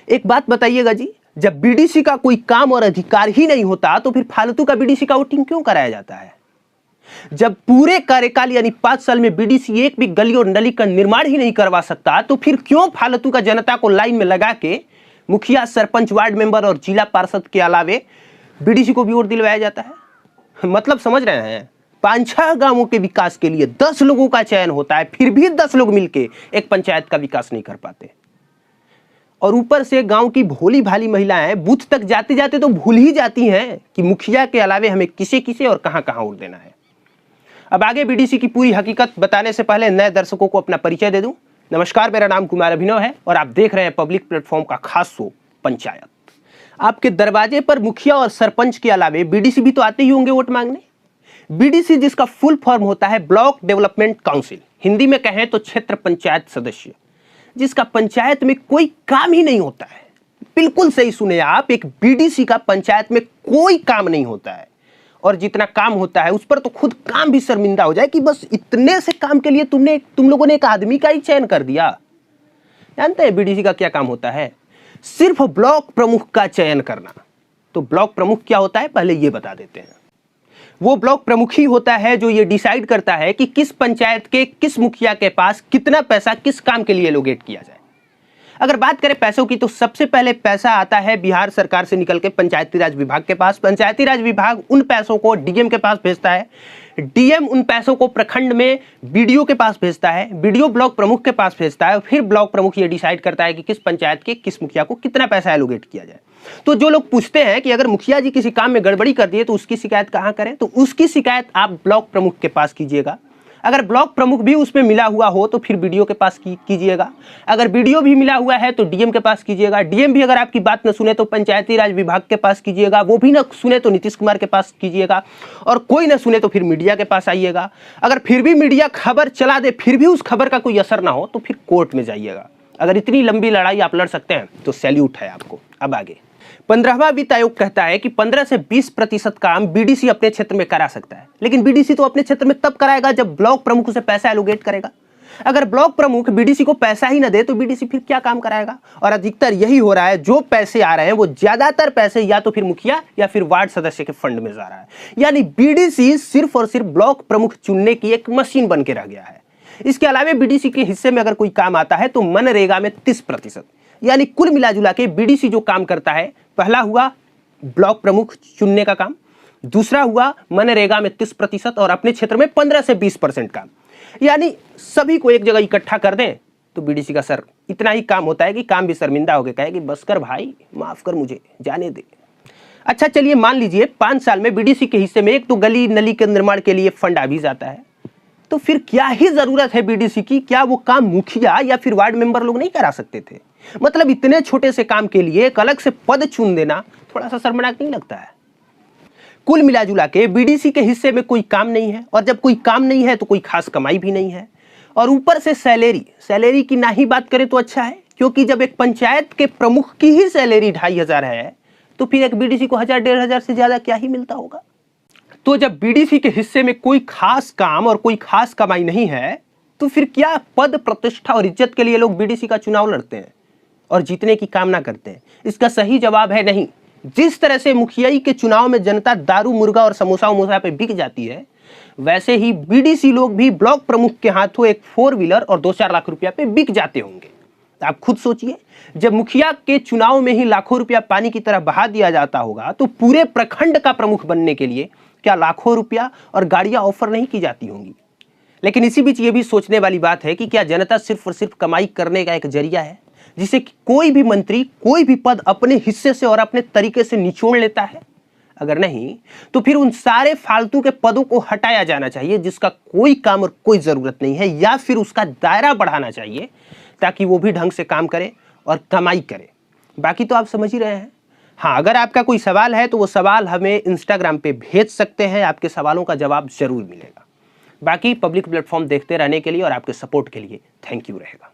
एक बात बताइएगा जी, जब बीडीसी का कोई काम और अधिकार ही नहीं होता तो फिर फालतू का बीडीसी का वोटिंग क्यों कराया जाता है? जब पूरे कार्यकाल यानी 5 साल में बीडीसी एक भी गली और नली का निर्माण ही नहीं करवा सकता तो फिर क्यों फालतू का जनता को लाइन में लगा के मुखिया, सरपंच, वार्ड मेंबर और जिला पार्षद के अलावे बीडीसी को भी वोट दिलवाया जाता है? मतलब समझ रहे हैं, 5-6 गांवों के विकास के लिए 10 लोगों का चयन होता है, फिर भी 10 लोग मिलके एक पंचायत का विकास नहीं कर पाते। और ऊपर से गांव की भोली भाली महिलाएं बूथ तक जाते जाते तो भूल ही जाती हैं कि मुखिया के अलावे हमें किसे किसे और कहां कहां वोट देना है। अब आगे बीडीसी की पूरी हकीकत बताने से पहले नए दर्शकों को अपना परिचय दे दूं। नमस्कार, मेरा नाम कुमार अभिनव है और आप देख रहे हैं पब्लिक प्लेटफॉर्म का खास शो पंचायत। आपके दरवाजे पर मुखिया और सरपंच के अलावे बीडीसी भी तो आते ही होंगे वोट मांगने। बीडीसी जिसका फुल फॉर्म होता है ब्लॉक डेवलपमेंट काउंसिल, हिंदी में कहें तो क्षेत्र पंचायत सदस्य, जिसका पंचायत में कोई काम ही नहीं होता है। बिल्कुल सही सुने आप, एक बीडीसी का पंचायत में कोई काम नहीं होता है और जितना काम होता है उस पर तो खुद काम भी शर्मिंदा हो जाए कि बस इतने से काम के लिए तुम लोगों ने एक आदमी का ही चयन कर दिया। जानते हैं बीडीसी का क्या काम होता है? सिर्फ ब्लॉक प्रमुख का चयन करना। तो ब्लॉक प्रमुख क्या होता है पहले ये बता देते हैं। वो ब्लॉक प्रमुख ही होता है जो ये डिसाइड करता है कि किस पंचायत के किस मुखिया के पास कितना पैसा किस काम के लिए एलोकेट किया जाए। अगर बात करें पैसों की तो सबसे पहले पैसा आता है बिहार सरकार से निकल के पंचायती राज विभाग के पास। पंचायती राज विभाग उन पैसों को डीएम के पास भेजता है, डीएम उन पैसों को प्रखंड में बीडीओ के पास भेजता है, बीडीओ ब्लॉक प्रमुख के पास भेजता है और फिर ब्लॉक प्रमुख ये डिसाइड करता है कि किस पंचायत के किस मुखिया को कितना पैसा एलोकेट किया जाए। तो जो लोग पूछते हैं कि अगर मुखिया जी किसी काम में गड़बड़ी कर दिए तो उसकी शिकायत कहां करें, तो उसकी शिकायत आप ब्लॉक प्रमुख के पास कीजिएगा। अगर ब्लॉक प्रमुख भी उसमें मिला हुआ हो तो फिर बीडीओ के पास कीजिएगा। अगर बीडीओ भी मिला हुआ है तो डीएम के पास कीजिएगा। डीएम भी अगर आपकी बात न सुने तो पंचायती राज विभाग के पास कीजिएगा। वो भी न सुने तो नीतीश कुमार के पास कीजिएगा और कोई न सुने तो फिर मीडिया के पास आइएगा। अगर फिर भी मीडिया खबर चला दे फिर भी उस खबर का कोई असर ना हो तो फिर कोर्ट में जाइएगा। अगर इतनी लंबी लड़ाई आप लड़ सकते हैं तो सैल्यूट है आपको। अब आगे 15वां वित्त आयोग कहता है कि 15 से 20% काम बीडीसी अपने क्षेत्र में करा सकता है, लेकिन बीडीसी तो अपने क्षेत्र में तब कराएगा जब ब्लॉक प्रमुख उसे पैसा एलोकेट करेगा। अगर ब्लॉक प्रमुख बीडीसी को पैसा ही न दे तो बीडीसी फिर क्या काम कराएगा? और अधिकतर यही हो रहा है, जो पैसे आ रहे हैं वो ज्यादातर पैसे या तो फिर मुखिया या फिर वार्ड सदस्य के फंड में जा रहा है। यानी बीडीसी सिर्फ और सिर्फ ब्लॉक प्रमुख चुनने की एक मशीन बन के रह गया है। इसके अलावा बीडीसी के हिस्से में अगर कोई काम आता है तो मनरेगा में 30%, यानी कुल मिलाजुला के बीडीसी जो काम करता है, पहला हुआ ब्लॉक प्रमुख चुनने का काम, दूसरा हुआ मनरेगा में 30% और अपने क्षेत्र में 15 से 20% काम। यानी सभी को एक जगह इकट्ठा कर दें तो बीडीसी का सर इतना ही काम होता है कि काम भी शर्मिंदा होकर कहे कि बस कर भाई, माफ कर, मुझे जाने दे। अच्छा चलिए मान लीजिए 5 साल में बीडीसी के हिस्से में एक तो गली नली के निर्माण के लिए फंड आ भी जाता है, तो फिर क्या ही जरूरत है बीडीसी की? क्या वो काम मुखिया या फिर वार्ड मेंबर लोग नहीं करा सकते थे? मतलब इतने छोटे से काम के लिए एक अलग से पद चुन देना थोड़ा सा शर्मनाक नहीं लगता है? कुल मिलाजुला के बीडीसी के हिस्से में कोई काम नहीं है और जब कोई काम नहीं है तो कोई खास कमाई भी नहीं है और ऊपर से सैलरी की ना ही बात करें तो अच्छा है, क्योंकि जब एक पंचायत के प्रमुख की ही सैलरी 2500 है तो फिर एक बीडीसी को 1000-1500 से ज्यादा क्या ही मिलता होगा। तो जब बीडीसी के हिस्से में कोई खास काम और कोई खास कमाई नहीं है तो फिर क्या पद, प्रतिष्ठा और इज्जत के लिए लोग बीडीसी का चुनाव लड़ते हैं और जीतने की कामना करते हैं? इसका सही जवाब है नहीं। जिस तरह से मुखियाई के चुनाव में जनता दारू, मुर्गा और समोसा पे बिक जाती है, वैसे ही बीडीसी लोग भी ब्लॉक प्रमुख के हाथों एक 4 व्हीलर और 2-4 लाख रुपया पे बिक जाते होंगे। आप खुद सोचिए, जब मुखिया के चुनाव में ही लाखों रुपया पानी की तरह बहा दिया जाता होगा तो पूरे प्रखंड का प्रमुख बनने के लिए क्या लाखों रुपया और गाड़ियां ऑफर नहीं की जाती होंगी? लेकिन इसी बीच ये भी सोचने वाली बात है कि क्या जनता सिर्फ और सिर्फ कमाई करने का एक जरिया है जिसे कोई भी मंत्री कोई भी पद अपने हिस्से से और अपने तरीके से निचोड़ लेता है? अगर नहीं तो फिर उन सारे फालतू के पदों को हटाया जाना चाहिए जिसका कोई काम और कोई जरूरत नहीं है, या फिर उसका दायरा बढ़ाना चाहिए ताकि वो भी ढंग से काम करे और कमाई करे। बाकी तो आप समझ ही रहे हैं। हाँ, अगर आपका कोई सवाल है तो वो सवाल हमें इंस्टाग्राम पे भेज सकते हैं, आपके सवालों का जवाब जरूर मिलेगा। बाकी पब्लिक प्लेटफॉर्म देखते रहने के लिए और आपके सपोर्ट के लिए थैंक यू रहेगा।